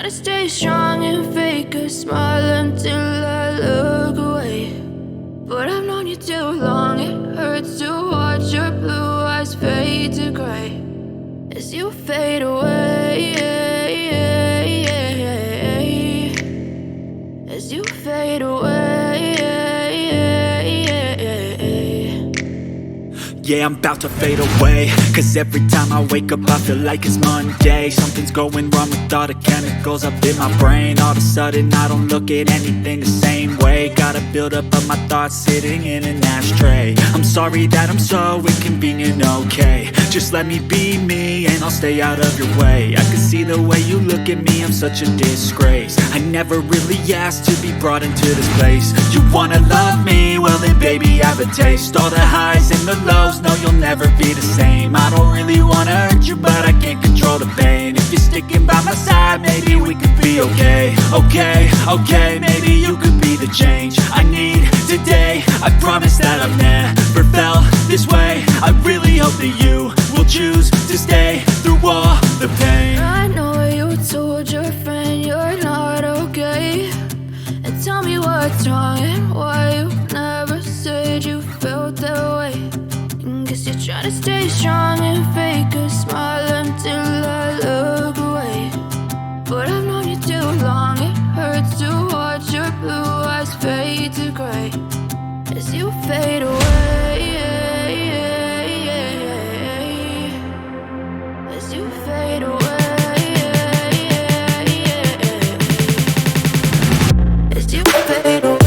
try to stay strong and fake a smile until I look away. But I've known you too long, it hurts to watch your blue eyes fade to gray as you fade away, as you fade away. Yeah, I'm about to fade away, cause every time I wake up I feel like it's Monday. Something's going wrong with all the chemicals up in my brain. All of a sudden I don't look at anything the same way. Gotta build up of my thoughts sitting in an ashtray. I'm sorry that I'm so inconvenient, okay. Just let me be me and I'll stay out of your way. I can see the way you look at me, I'm such a disgrace. I never really asked to be brought into this place. You wanna love me? Well then baby I have a taste. All the highs and the lows, no you'll never be the same. I don't really wanna hurt you but I can't control the pain. If you're sticking by my side, maybe we could be okay. Okay, maybe you could be the change I need today. I promise that I've never felt this way. I really hope that you will choose to stay through all the pain. I know you told your friend you're not okay, and tell me what's wrong and why you never said you felt that way. And guess you're trying to stay strong and fake a smile until I look away. But I've known you too long, it hurts to watch your blue eyes fade to gray as you fade away, as you fade away. As you fade away.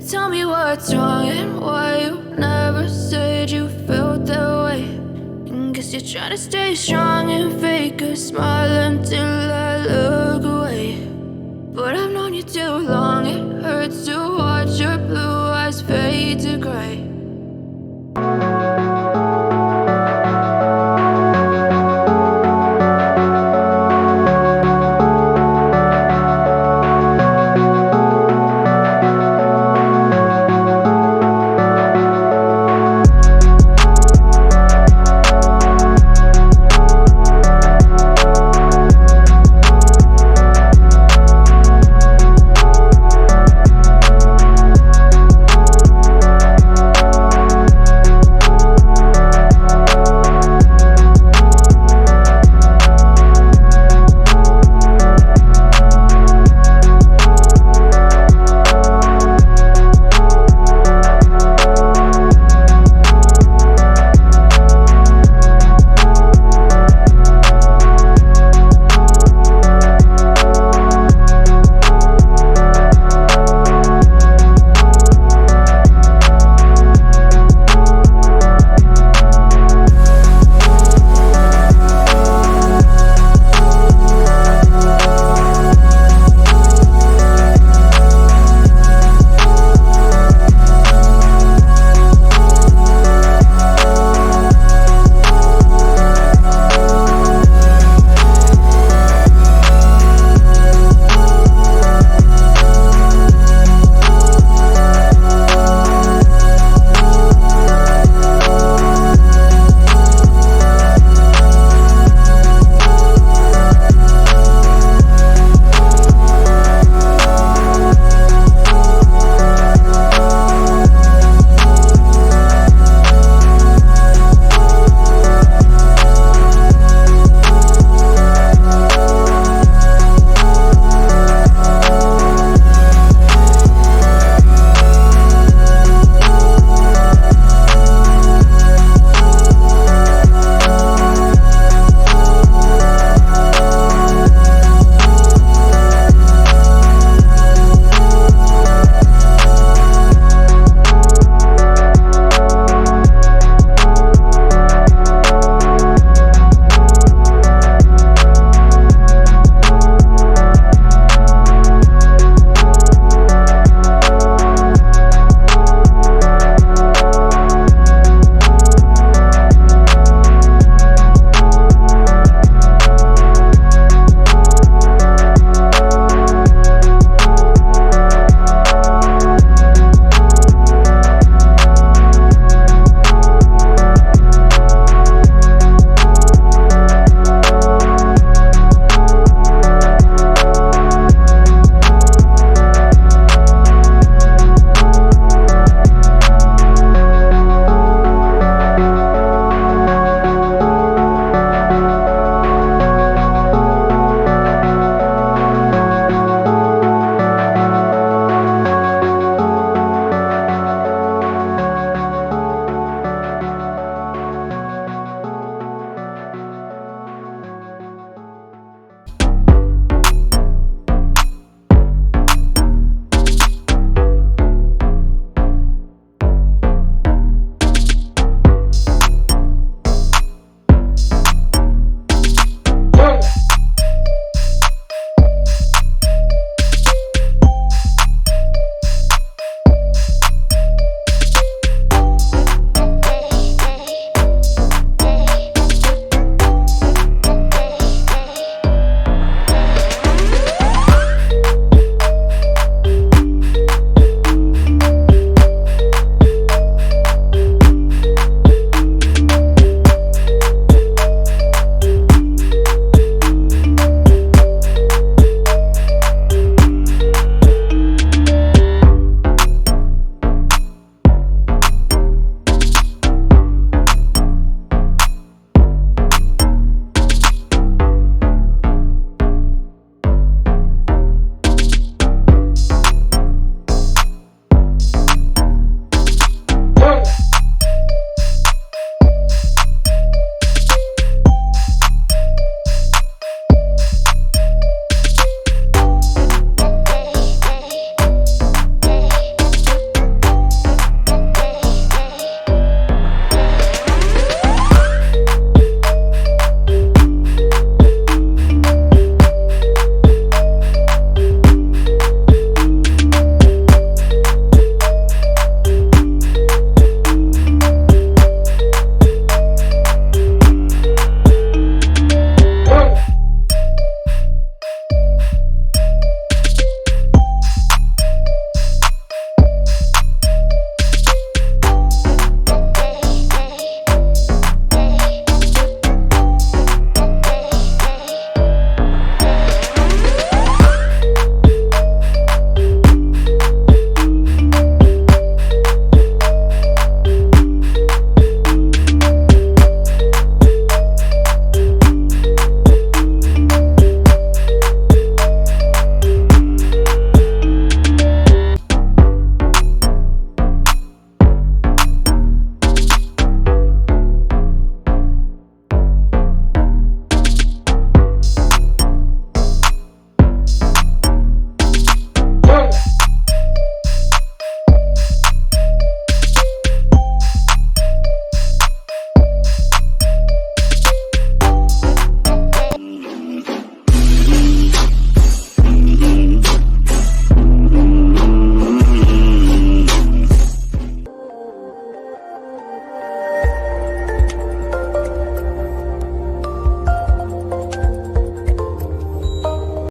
Tell me what's wrong and why you never said you felt that way. And guess you're trying to stay strong and fake a smile until I look away. But I've known you too long, it hurts to watch your blue eyes fade to gray